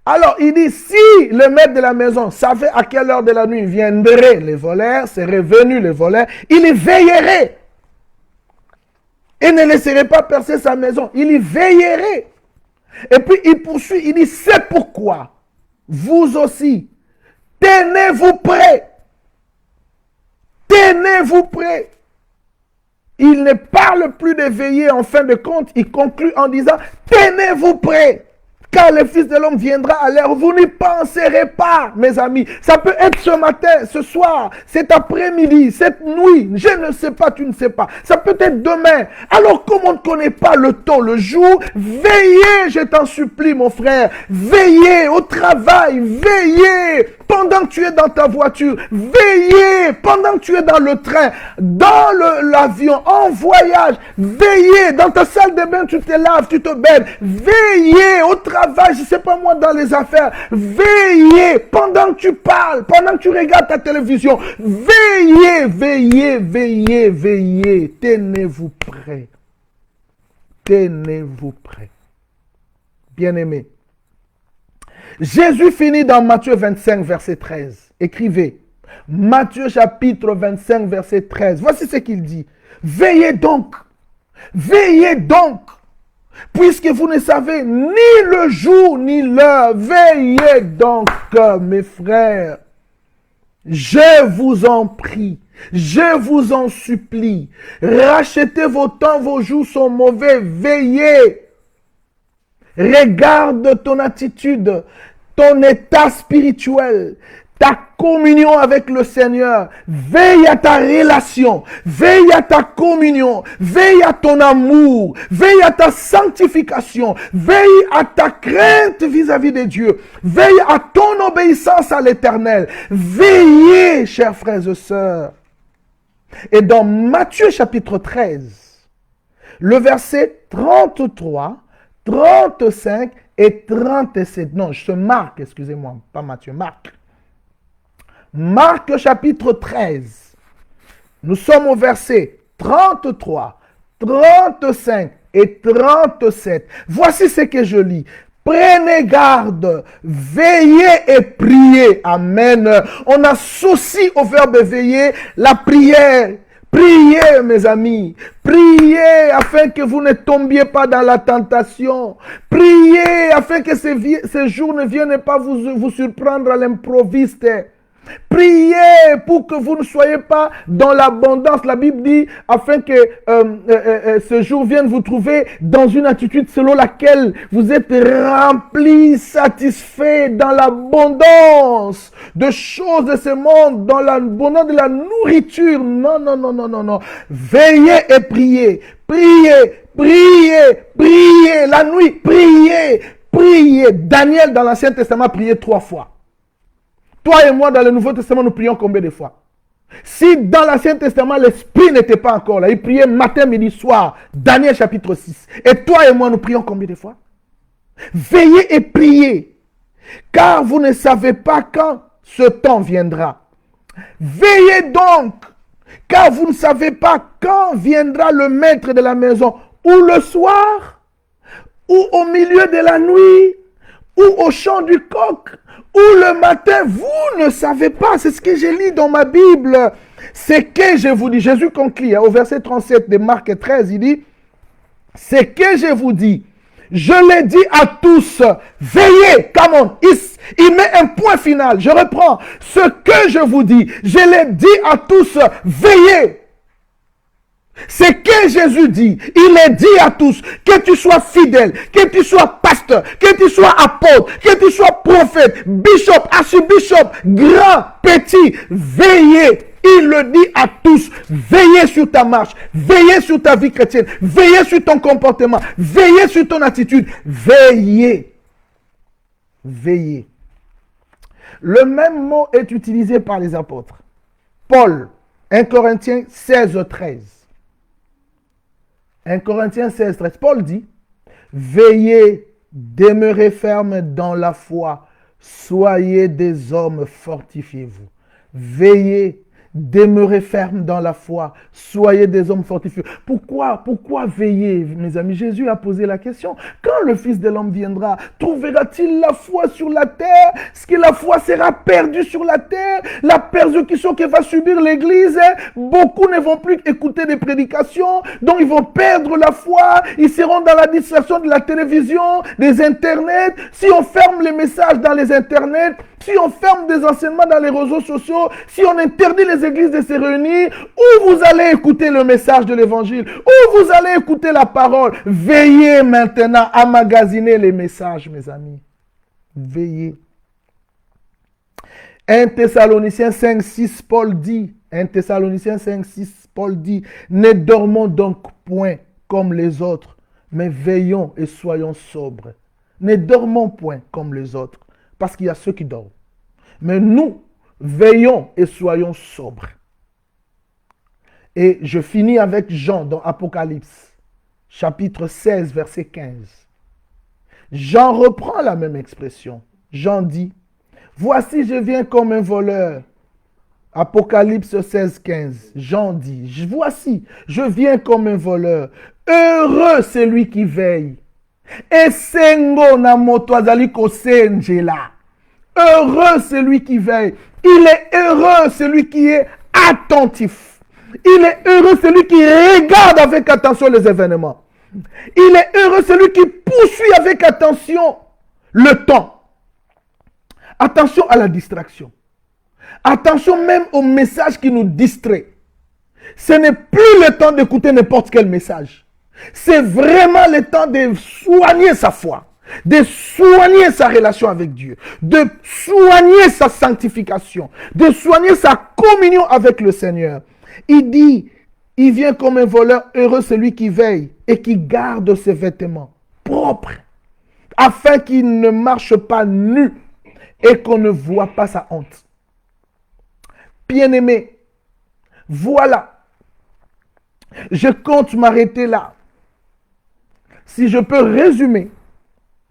Alors, il dit, si le maître de la maison savait à quelle heure de la nuit viendraient les voleurs, seraient venus les voleurs, il y veillerait. Et ne laisserait pas percer sa maison. Il y veillerait. Et puis, il poursuit, il dit, c'est pourquoi vous aussi, tenez-vous prêts. Tenez-vous prêts. Il ne parle plus de veiller en fin de compte. Il conclut en disant, tenez-vous prêts. Car le Fils de l'homme viendra à l'heure où vous n'y penserez pas, mes amis. Ça peut être ce matin, ce soir, cet après-midi, cette nuit. Je ne sais pas, tu ne sais pas. Ça peut être demain. Alors, comme on ne connaît pas le temps, le jour, veillez, je t'en supplie, mon frère. Veillez au travail, veillez pendant que tu es dans ta voiture. Veillez pendant que tu es dans le train, dans l'avion, en voyage. Veillez dans ta salle de bain, tu te laves, tu te baignes. Veillez au travail, je ne sais pas moi, dans les affaires. Veillez pendant que tu parles, pendant que tu regardes ta télévision. Veillez, veillez, veillez, veillez. Tenez-vous prêts. Tenez-vous prêts. Bien-aimés. Jésus finit dans Matthieu 25, verset 13. Écrivez. Matthieu chapitre 25, verset 13. Voici ce qu'il dit. Veillez donc. Veillez donc. Puisque vous ne savez ni le jour ni l'heure. Veillez donc, mes frères. Je vous en prie. Je vous en supplie. Rachetez vos temps, vos jours sont mauvais. Veillez. Regarde ton attitude, ton état spirituel, ta communion avec le Seigneur. Veille à ta relation. Veille à ta communion. Veille à ton amour. Veille à ta sanctification. Veille à ta crainte vis-à-vis de Dieu. Veille à ton obéissance à l'Éternel. Veillez, chers frères et sœurs. Et dans Matthieu chapitre 13, le verset 33, 35 et 37. Non, je Marc, excusez-moi, pas Matthieu, Marc. Marc chapitre 13. Nous sommes au verset 33, 35 et 37. Voici ce que je lis. Prenez garde, veillez et priez. Amen. On associe au verbe veiller la prière. Priez, mes amis. Priez afin que vous ne tombiez pas dans la tentation. Priez afin que ces jours ne viennent pas vous surprendre à l'improviste. Priez pour que vous ne soyez pas dans l'abondance. La Bible dit afin que ce jour vienne vous trouver dans une attitude selon laquelle vous êtes remplis, satisfaits dans l'abondance de choses de ce monde, dans l'abondance de la nourriture. Non, non, non, non, non, non. Veillez et priez. Priez, priez, priez. La nuit, priez, priez. Daniel dans l'Ancien Testament priait 3 fois. Toi et moi, dans le Nouveau Testament, nous prions combien de fois? Si dans l'Ancien Testament, l'Esprit n'était pas encore là, il priait matin, midi, soir. Daniel chapitre 6. Et toi et moi, nous prions combien de fois? Veillez et priez, car vous ne savez pas quand ce temps viendra. Veillez donc, car vous ne savez pas quand viendra le maître de la maison, ou le soir, ou au milieu de la nuit, ou au chant du coq, ou le matin, vous ne savez pas. C'est ce que j'ai lu dans ma Bible. C'est que je vous dis, Jésus conclut au verset 37 de Marc 13, il dit, c'est que je vous dis, je l'ai dit à tous, veillez, come on, il met un point final, je reprends, ce que je vous dis, je l'ai dit à tous, veillez. C'est que Jésus dit, il est dit à tous, que tu sois fidèle, que tu sois pasteur, que tu sois apôtre, que tu sois prophète, bishop, archbishop, grand, petit, veillez. Il le dit à tous, veillez sur ta marche, veillez sur ta vie chrétienne, veillez sur ton comportement, veillez sur ton attitude, veillez. Veillez. Le même mot est utilisé par les apôtres. Paul, 1 Corinthiens 16, 13. 1 Corinthiens 16, 13. Paul dit, veillez, demeurez ferme dans la foi, soyez des hommes, fortifiez-vous. Veillez, demeurez ferme dans la foi, soyez des hommes fortifiés. Pourquoi veiller, mes amis? Jésus a posé la question. Quand le Fils de l'homme viendra, trouvera-t-il la foi sur la terre? Est-ce que la foi sera perdue sur la terre? La persécution que va subir l'Église, beaucoup ne vont plus écouter des prédications, donc ils vont perdre la foi, ils seront dans la distraction de la télévision, des internets. Si on ferme les messages dans les internets, si on ferme des enseignements dans les réseaux sociaux, si on interdit les églises de se réunir, où vous allez écouter le message de l'évangile, où vous allez écouter la parole. Veillez maintenant à magasiner les messages, mes amis. Veillez. 1 Thessaloniciens 5, 6, Paul dit, 1 Thessaloniciens 5, 6, Paul dit, ne dormons donc point comme les autres, mais veillons et soyons sobres. Ne dormons point comme les autres, parce qu'il y a ceux qui dorment. Mais nous, veillons et soyons sobres. Et je finis avec Jean dans Apocalypse, chapitre 16, verset 15. Jean reprend la même expression. Jean dit, voici je viens comme un voleur. Apocalypse 16, 15. Jean dit, voici je viens comme un voleur. Heureux celui qui veille. Esengo na moto azali kosenjela. Heureux celui qui veille. Il est heureux celui qui est attentif. Il est heureux celui qui regarde avec attention les événements. Il est heureux celui qui poursuit avec attention le temps. Attention à la distraction. Attention même au message qui nous distrait. Ce n'est plus le temps d'écouter n'importe quel message. C'est vraiment le temps de soigner sa foi. de soigner sa relation avec Dieu, de soigner sa sanctification, de soigner sa communion avec le Seigneur. Il dit, il vient comme un voleur, heureux celui qui veille et qui garde ses vêtements propres, afin qu'il ne marche pas nu et qu'on ne voit pas sa honte. Bien-aimé, voilà, je compte m'arrêter là. Si je peux résumer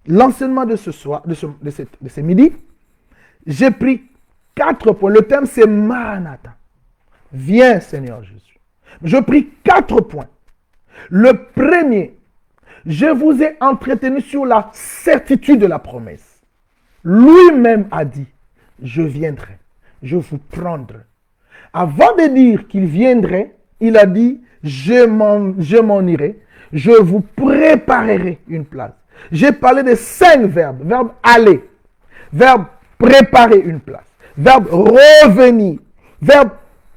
l'enseignement de ce soir, de ce midi, j'ai pris 4 points. Le thème, c'est Maranatha. Viens, Seigneur Jésus. J'ai pris 4 points. Le premier, je vous ai entretenu sur la certitude de la promesse. Lui-même a dit, je viendrai, je vous prendrai. Avant de dire qu'il viendrait, il a dit, je m'en irai, je vous préparerai une place. J'ai parlé de 5 verbes. Verbe aller, verbe préparer une place, verbe revenir, verbe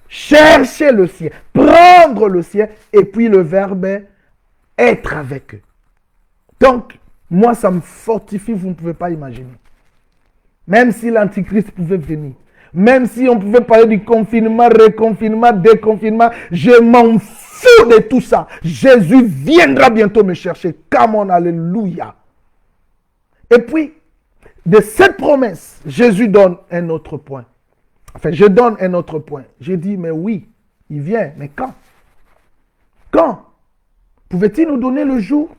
chercher le ciel, prendre le ciel, et puis le verbe être avec eux. Donc, moi, ça me fortifie, vous ne pouvez pas imaginer. Même si l'Antichrist pouvait venir, même si on pouvait parler du confinement, reconfinement, déconfinement, je m'en fous de tout ça. Jésus viendra bientôt me chercher. Come on, alléluia. Et puis, de cette promesse, Jésus donne un autre point. Enfin, je donne un autre point. J'ai dit, mais oui, il vient, mais quand? Quand? Pouvait-il nous donner le jour?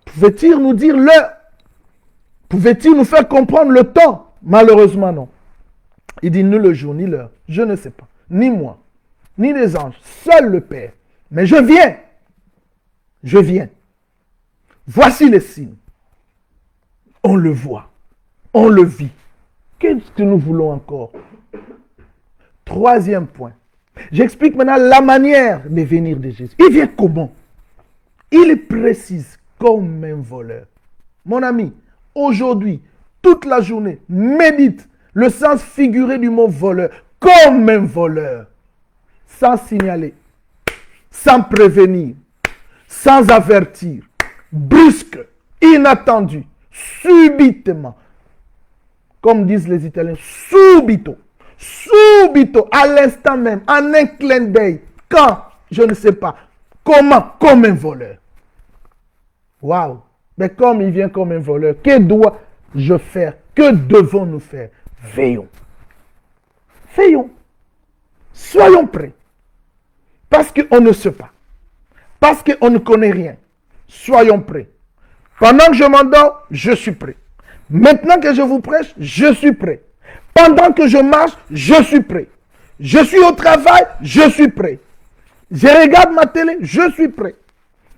Pouvait-il nous dire l'heure? Pouvait-il nous faire comprendre le temps? Malheureusement, non. Il dit ni le jour, ni l'heure. Je ne sais pas. Ni moi, ni les anges. Seul le Père. Mais je viens. Je viens. Voici les signes. On le voit. On le vit. Qu'est-ce que nous voulons encore? Troisième point. J'explique maintenant la manière de venir de Jésus. Il vient comment? Il est précise comme un voleur. Mon ami, aujourd'hui, toute la journée, médite le sens figuré du mot voleur, comme un voleur, sans signaler, sans prévenir, sans avertir, brusque, inattendu, subitement, comme disent les Italiens, subito, à l'instant même, en un clin d'œil, quand, je ne sais pas, comment, comme un voleur. Waouh! Mais comme il vient comme un voleur, que dois-je faire? Que devons-nous faire? Veillons. Veillons. Soyons prêts. Parce qu'on ne sait pas. Parce qu'on ne connaît rien. Soyons prêts. Pendant que je m'endors, je suis prêt. Maintenant que je vous prêche, je suis prêt. Pendant que je marche, je suis prêt. Je suis au travail, je suis prêt. Je regarde ma télé, je suis prêt.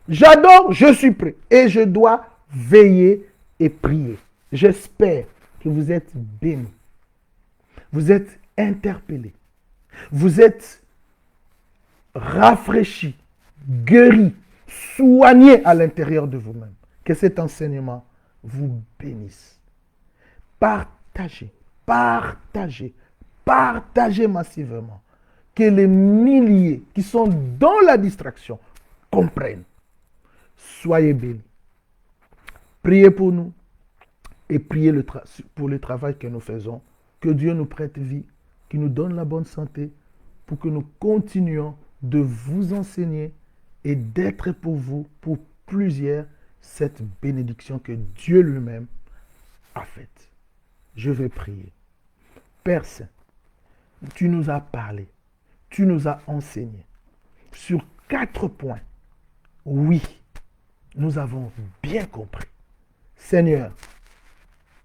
J'adore, je suis prêt. Et je dois veiller et prier. J'espère que vous êtes bénis. Vous êtes interpellés. Vous êtes rafraîchis, guéris, soignés à l'intérieur de vous-même. Que cet enseignement vous bénisse. Partagez, partagez, partagez massivement. Que les milliers qui sont dans la distraction comprennent. Soyez bénis. Priez pour nous et priez pour le travail que nous faisons. Que Dieu nous prête vie, qu'il nous donne la bonne santé pour que nous continuions de vous enseigner et d'être pour vous, pour plusieurs, cette bénédiction que Dieu lui-même a faite. Je vais prier. Père Saint, tu nous as parlé, tu nous as enseigné sur 4 points. Oui, nous avons bien compris. Seigneur,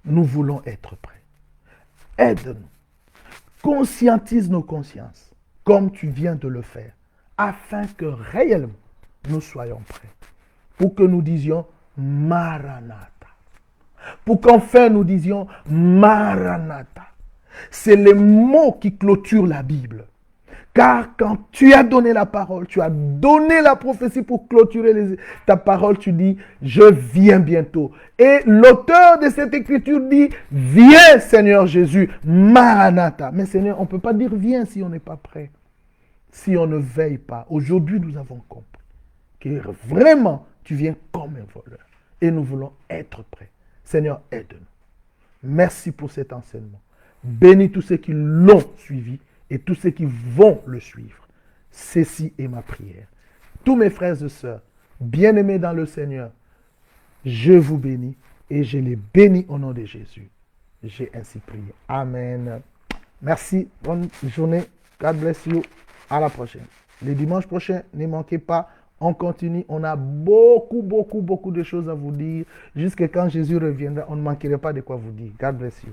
nous voulons être prêts. Aide-nous. Conscientise nos consciences, comme tu viens de le faire, afin que réellement nous soyons prêts. Pour que nous disions Maranatha. Pour qu'enfin nous disions Maranatha. C'est les mots qui clôturent la Bible. Car quand tu as donné la parole, tu as donné la prophétie pour clôturer ta parole, tu dis, je viens bientôt. Et l'auteur de cette écriture dit, viens Seigneur Jésus, Maranatha. Mais Seigneur, on ne peut pas dire viens si on n'est pas prêt. Si on ne veille pas. Aujourd'hui, nous avons compris que vraiment, tu viens comme un voleur. et nous voulons être prêts. Seigneur, aide-nous. Merci pour cet enseignement. Bénis tous ceux qui l'ont suivi et tous ceux qui vont le suivre. Ceci est ma prière. Tous mes frères et sœurs, bien-aimés dans le Seigneur, je vous bénis et je les bénis au nom de Jésus. J'ai ainsi prié. Amen. Merci. Bonne journée. God bless you. À la prochaine. Le dimanche prochain, ne manquez pas. On continue. On a beaucoup de choses à vous dire. Jusqu'à quand Jésus reviendra, on ne manquerait pas de quoi vous dire. God bless you.